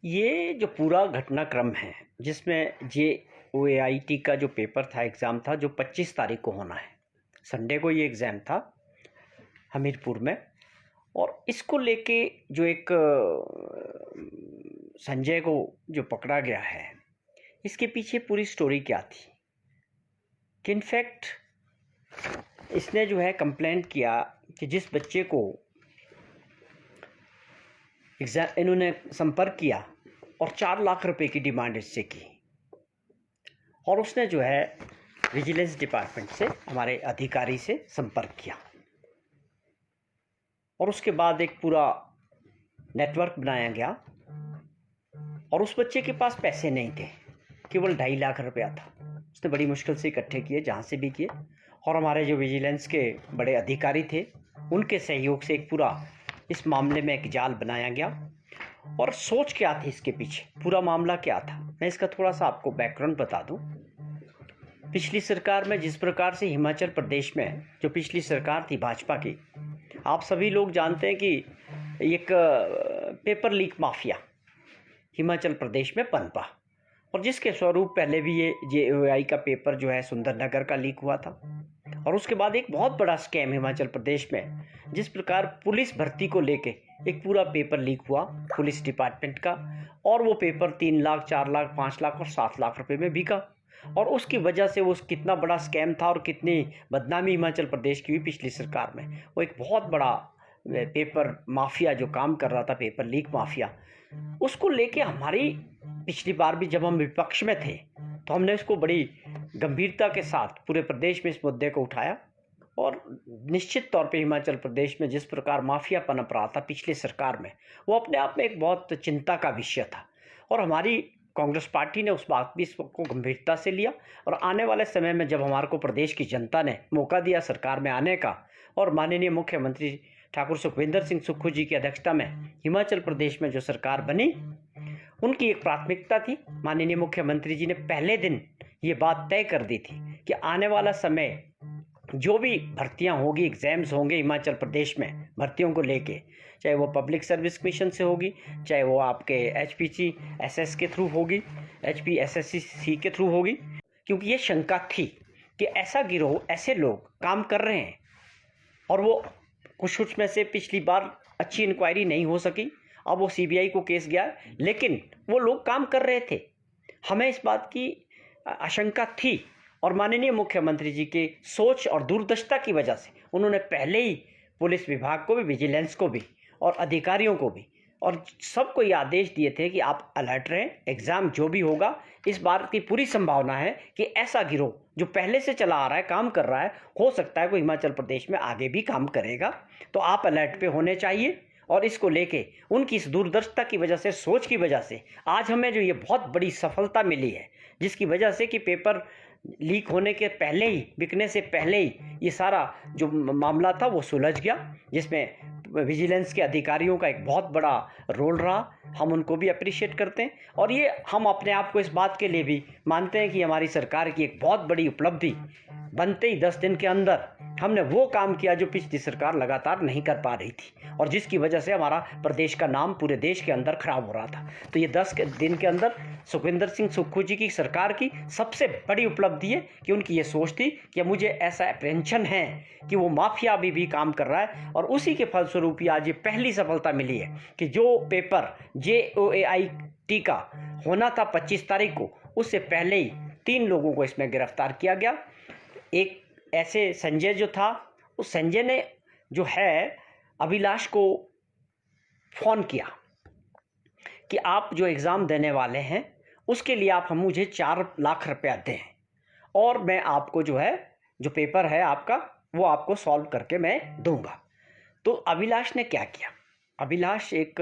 ये जो पूरा घटनाक्रम है जिसमें JOAIT का जो पेपर था, एग्ज़ाम था, जो 25 तारीख को होना है, संडे को ये एग्ज़ाम था हमीरपुर में। और इसको लेके जो एक संजय को जो पकड़ा गया है, इसके पीछे पूरी स्टोरी क्या थी कि इनफैक्ट इसने जो है कंप्लेंट किया कि जिस बच्चे को इन्होंने संपर्क किया और 4 लाख रुपए की डिमांड इससे की, और उसने जो है विजिलेंस डिपार्टमेंट से, हमारे अधिकारी से संपर्क किया, और उसके बाद एक पूरा नेटवर्क बनाया गया। और उस बच्चे के पास पैसे नहीं थे, केवल 2.5 लाख रुपया था। उसने बड़ी मुश्किल से इकट्ठे किए, जहाँ से भी किए, और हमारे जो विजिलेंस के बड़े अधिकारी थे उनके सहयोग से एक पूरा इस मामले में एक जाल बनाया गया। और सोच क्या थी इसके पीछे, पूरा मामला क्या था, मैं इसका थोड़ा सा आपको बैकग्राउंड बता दूं। पिछली सरकार में जिस प्रकार से हिमाचल प्रदेश में जो पिछली सरकार थी भाजपा की, आप सभी लोग जानते हैं कि एक paper leak mafia Himachal Pradesh में पनपा, और जिसके स्वरूप पहले भी ये JOAI का पेपर जो है सुंदरनगर का लीक हुआ था। और उसके बाद एक बहुत बड़ा स्कैम हिमाचल प्रदेश में, जिस प्रकार पुलिस भर्ती को लेके एक पूरा पेपर लीक हुआ पुलिस डिपार्टमेंट का, और वो पेपर 3 लाख, 4 लाख, 5 लाख और 7 लाख रुपए में बिका। और उसकी वजह से वो कितना बड़ा स्कैम था और कितनी बदनामी हिमाचल प्रदेश की हुई पिछली सरकार में। वो एक बहुत बड़ा पेपर माफिया जो काम कर रहा था, पेपर लीक माफिया, उसको लेके हमारी पिछली बार भी जब हम विपक्ष में थे तो हमने इसको बड़ी गंभीरता के साथ पूरे प्रदेश में इस मुद्दे को उठाया। और निश्चित तौर पे हिमाचल प्रदेश में जिस प्रकार माफिया पनप रहा था पिछली सरकार में, वो अपने आप में एक बहुत चिंता का विषय था। और हमारी कांग्रेस पार्टी ने उस बात भी इसको गंभीरता से लिया, और आने वाले समय में जब हमारे को प्रदेश की जनता ने मौका दिया सरकार में आने का, और माननीय मुख्यमंत्री ठाकुर सुखविंदर सिंह सुक्खू जी की अध्यक्षता में हिमाचल प्रदेश में जो सरकार बनी, उनकी एक प्राथमिकता थी। माननीय मुख्यमंत्री जी ने पहले दिन ये बात तय कर दी थी कि आने वाला समय जो भी भर्तियां होगी, एग्जाम्स होंगे हिमाचल प्रदेश में भर्तियों को लेके, चाहे वो पब्लिक सर्विस कमीशन से होगी, चाहे वो आपके HPCSS के थ्रू होगी, HPSSC के थ्रू होगी, क्योंकि ये शंका थी कि ऐसा गिरोह, ऐसे लोग काम कर रहे हैं। और वो कुछ में से पिछली बार अच्छी इंक्वायरी नहीं हो सकी, अब वो CBI को केस गया, लेकिन वो लोग काम कर रहे थे। हमें इस बात की आशंका थी, और माननीय मुख्यमंत्री जी के सोच और दूरदर्शिता की वजह से उन्होंने पहले ही पुलिस विभाग को भी, विजिलेंस को भी और अधिकारियों को भी और सबको ये आदेश दिए थे कि आप अलर्ट रहें, एग्ज़ाम जो भी होगा, इस बार की पूरी संभावना है कि ऐसा गिरोह जो पहले से चला आ रहा है, काम कर रहा है, हो सकता है कोई हिमाचल प्रदेश में आगे भी काम करेगा, तो आप अलर्ट पे होने चाहिए। और इसको लेके उनकी इस दूरदर्शिता की वजह से, सोच की वजह से आज हमें जो ये बहुत बड़ी सफलता मिली है, जिसकी वजह से कि पेपर लीक होने के पहले ही, बिकने से पहले ही ये सारा जो मामला था वो सुलझ गया, जिसमें विजिलेंस के अधिकारियों का एक बहुत बड़ा रोल रहा। हम उनको भी अप्रिशिएट करते हैं, और ये हम अपने आप को इस बात के लिए भी मानते हैं कि हमारी सरकार की एक बहुत बड़ी उपलब्धि, बनते ही 10 दिन के अंदर हमने वो काम किया जो पिछली सरकार लगातार नहीं कर पा रही थी, और जिसकी वजह से हमारा प्रदेश का नाम पूरे देश के अंदर खराब हो रहा था। तो ये 10 दिन के अंदर सुखविंदर सिंह सुक्खू जी की सरकार की सबसे बड़ी उपलब्धि है कि उनकी ये सोच थी कि मुझे ऐसा अप्रेंशन है कि वो माफिया अभी भी काम कर रहा है, और उसी के फलस्वरूप ही आज ये पहली सफलता मिली है कि जो पेपर JOAIT का होना था 25 तारीख को, उससे पहले ही 3 लोगों को इसमें गिरफ्तार किया गया। एक ऐसे संजय जो था, उस संजय ने जो है अभिलाष को फ़ोन किया कि आप जो एग्ज़ाम देने वाले हैं उसके लिए आप मुझे 4 लाख रुपया दें, और मैं आपको जो है, जो पेपर है आपका, वो आपको सॉल्व करके मैं दूंगा। तो अभिलाष ने क्या किया, अभिलाष एक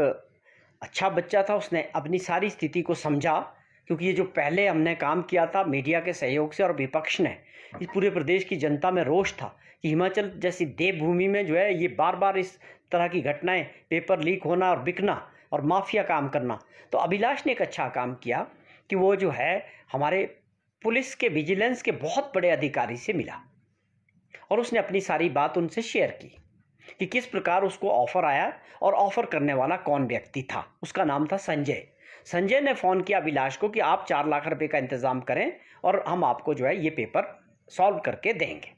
अच्छा बच्चा था, उसने अपनी सारी स्थिति को समझा, क्योंकि ये जो पहले हमने काम किया था मीडिया के सहयोग से और विपक्ष ने, इस पूरे प्रदेश की जनता में रोष था कि हिमाचल जैसी देवभूमि में जो है ये बार बार इस तरह की घटनाएं, पेपर लीक होना और बिकना और माफिया काम करना। तो अभिलाष ने एक अच्छा काम किया कि वो जो है हमारे पुलिस के, विजिलेंस के बहुत बड़े अधिकारी से मिला, और उसने अपनी सारी बात उनसे शेयर की। कि किस प्रकार उसको ऑफ़र आया और ऑफ़र करने वाला कौन व्यक्ति था। उसका नाम था संजय। संजय ने फ़ोन किया अभिलाष को कि आप 4 लाख रुपए का इंतज़ाम करें और हम आपको जो है ये पेपर सॉल्व करके देंगे।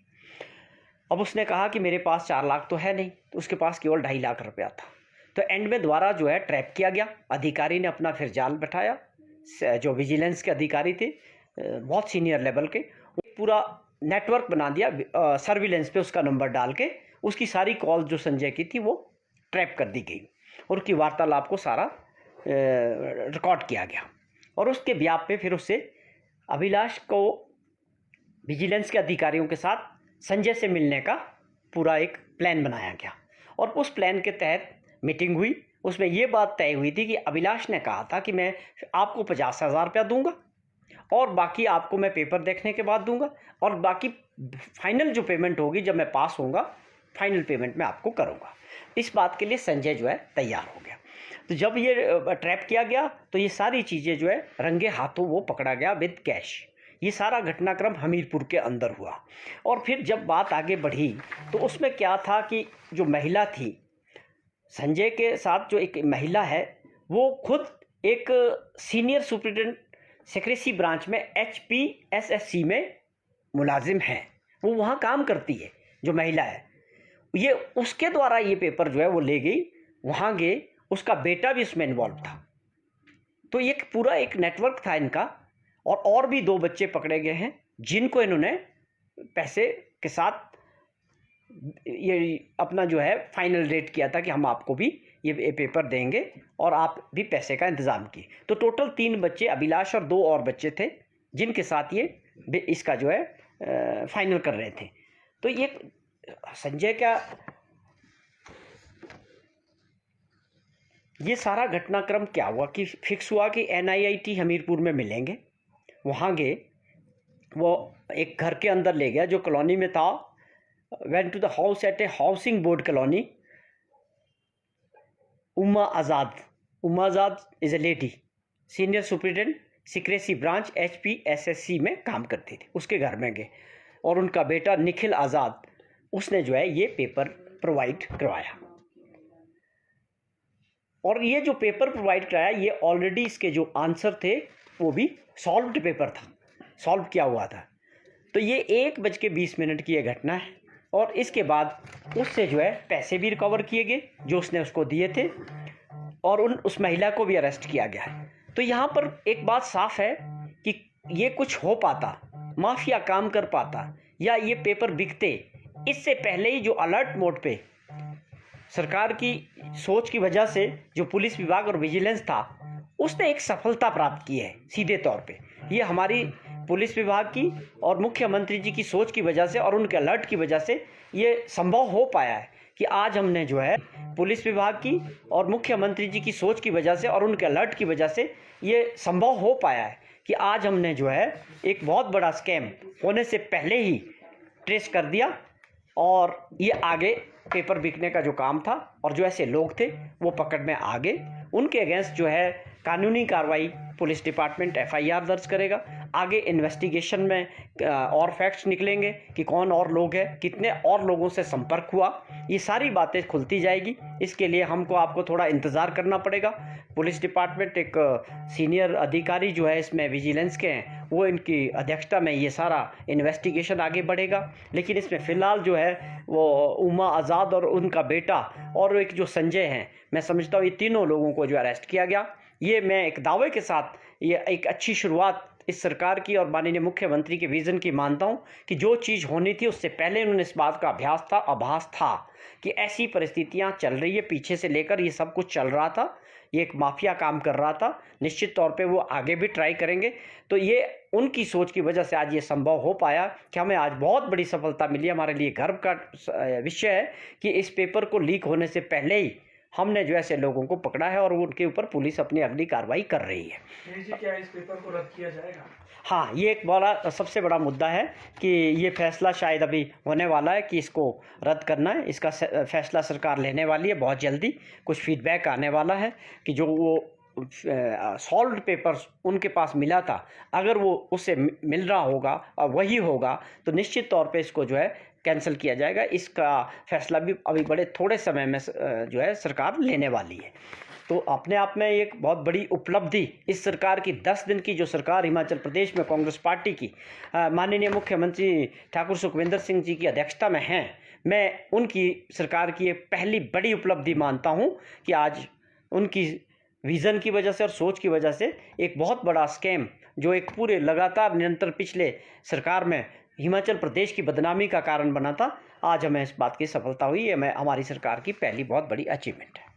अब उसने कहा कि मेरे पास 4 लाख तो है नहीं, तो उसके पास केवल 2.5 लाख रुपया था। तो एंड में दोबारा जो है ट्रैप किया गया। अधिकारी ने अपना फिर जाल बैठाया, जो विजिलेंस के अधिकारी थे बहुत सीनियर लेवल के, पूरा नेटवर्क बना दिया। सर्विलेंस पे उसका नंबर डाल के उसकी सारी कॉल जो संजय की थी वो ट्रैप कर दी गई और उसकी वार्तालाप को सारा रिकॉर्ड किया गया। और उसके ब्याह पे फिर उससे अभिलाष को विजिलेंस के अधिकारियों के साथ संजय से मिलने का पूरा एक प्लान बनाया गया और उस प्लान के तहत मीटिंग हुई। उसमें ये बात तय हुई थी कि अभिलाष ने कहा था कि मैं आपको 50,000 रुपया दूंगा और बाकी आपको मैं पेपर देखने के बाद दूंगा और बाकी फाइनल जो पेमेंट होगी जब मैं पास होऊंगा फाइनल पेमेंट मैं आपको करूंगा। इस बात के लिए संजय जो है तैयार हो गया। तो जब ये ट्रैप किया गया तो ये सारी चीज़ें जो है रंगे हाथों वो पकड़ा गया विद कैश। ये सारा घटनाक्रम हमीरपुर के अंदर हुआ। और फिर जब बात आगे बढ़ी तो उसमें क्या था कि जो महिला थी, संजय के साथ जो एक महिला है, वो खुद एक सीनियर सुपरिटेंडेंट सेक्रेसी ब्रांच में HPSSC में मुलाजिम है। वो वहाँ काम करती है जो महिला है। ये उसके द्वारा ये पेपर जो है वो ले गई, वहाँ गए, उसका बेटा भी उसमें इन्वॉल्व था। तो ये पूरा एक नेटवर्क था इनका। और भी 2 बच्चे पकड़े गए हैं जिनको इन्होंने पैसे के साथ ये अपना जो है फाइनल रेट किया था कि हम आपको भी ये पेपर देंगे और आप भी पैसे का इंतज़ाम किए। तो टोटल 3 बच्चे, अभिलाष और 2 और बच्चे थे जिनके साथ ये इसका जो है फाइनल कर रहे थे। तो ये संजय का ये सारा घटनाक्रम क्या हुआ कि फिक्स हुआ कि NIIT हमीरपुर में मिलेंगे। वहाँ गए, वो एक घर के अंदर ले गया जो कॉलोनी में था। Went to the house at a housing board colony. Uma Azad is a lady, senior superintendent secrecy branch HPSSC में काम करती थी। उसके घर में गए और उनका बेटा निखिल आज़ाद, उसने जो है ये पेपर प्रोवाइड करवाया। और ये जो पेपर प्रोवाइड कराया ये ऑलरेडी इसके जो आंसर थे वो भी सॉल्व्ड पेपर था, सॉल्व किया हुआ था। तो ये 1:20 की ये घटना है। और इसके बाद उससे जो है पैसे भी रिकवर किए गए जो उसने उसको दिए थे और उस महिला को भी अरेस्ट किया गया है। तो यहाँ पर एक बात साफ है कि ये कुछ हो पाता, माफिया काम कर पाता या ये पेपर बिकते, इससे पहले ही जो अलर्ट मोड पे सरकार की सोच की वजह से जो पुलिस विभाग और विजिलेंस था उसने एक सफलता प्राप्त की है सीधे तौर पे। ये हमारी पुलिस विभाग की और मुख्यमंत्री जी की सोच की वजह से और उनके अलर्ट की वजह से ये संभव हो पाया है कि आज हमने जो है पुलिस विभाग की और मुख्यमंत्री जी की सोच की वजह से और उनके अलर्ट की वजह से ये संभव हो पाया है कि आज हमने जो है एक बहुत बड़ा स्कैम होने से पहले ही ट्रेस कर दिया और ये आगे पेपर बिकने का जो काम था और जो ऐसे लोग थे वो पकड़ में आ गए। उनके अगेंस्ट जो है कानूनी कार्रवाई पुलिस डिपार्टमेंट FIR दर्ज करेगा। आगे इन्वेस्टिगेशन में और फैक्ट्स निकलेंगे कि कौन और लोग हैं, कितने और लोगों से संपर्क हुआ, ये सारी बातें खुलती जाएगी। इसके लिए हमको आपको थोड़ा इंतज़ार करना पड़ेगा। पुलिस डिपार्टमेंट एक सीनियर अधिकारी जो है इसमें विजिलेंस के हैं, वो इनकी अध्यक्षता में ये सारा इन्वेस्टिगेशन आगे बढ़ेगा। लेकिन इसमें फ़िलहाल जो है वो उमा आज़ाद और उनका बेटा और एक जो संजय हैं, मैं समझता हूँ ये तीनों लोगों को जो अरेस्ट किया गया। ये मैं एक दावे के साथ ये एक अच्छी शुरुआत इस सरकार की और माननीय मुख्यमंत्री के विज़न की मानता हूँ कि जो चीज़ होनी थी उससे पहले उन्होंने इस बात का आभास था कि ऐसी परिस्थितियाँ चल रही है, पीछे से लेकर ये सब कुछ चल रहा था, ये एक माफिया काम कर रहा था। निश्चित तौर पे वो आगे भी ट्राई करेंगे। तो ये उनकी सोच की वजह से आज ये संभव हो पाया कि हमें आज बहुत बड़ी सफलता मिली। हमारे लिए गर्व का विषय है कि इस पेपर को लीक होने से पहले ही हमने जो ऐसे लोगों को पकड़ा है और उनके ऊपर पुलिस अपनी अगली कार्रवाई कर रही है। क्या इस पेपर को रद्द किया जाएगा? हाँ, ये एक बड़ा सबसे बड़ा मुद्दा है कि ये फैसला शायद अभी होने वाला है कि इसको रद्द करना है। इसका फैसला सरकार लेने वाली है बहुत जल्दी। कुछ फीडबैक आने वाला है कि जो वो सॉल्व्ड पेपर्स उनके पास मिला था, अगर वो उससे मिल रहा होगा और वही होगा तो निश्चित तौर पे इसको जो है कैंसिल किया जाएगा। इसका फैसला भी अभी बड़े थोड़े समय में जो है सरकार लेने वाली है। तो अपने आप में एक बहुत बड़ी उपलब्धि इस सरकार की 10 दिन की जो सरकार हिमाचल प्रदेश में कांग्रेस पार्टी की माननीय मुख्यमंत्री ठाकुर सुखविंदर सिंह जी की अध्यक्षता में है, मैं उनकी सरकार की एक पहली बड़ी उपलब्धि मानता हूं कि आज उनकी विज़न की वजह से और सोच की वजह से एक बहुत बड़ा स्कैम जो एक पूरे लगातार निरंतर पिछले सरकार में हिमाचल प्रदेश की बदनामी का कारण बना था, आज हमें इस बात की सफलता हुई है। हमारी सरकार की पहली बहुत बड़ी अचीवमेंट है।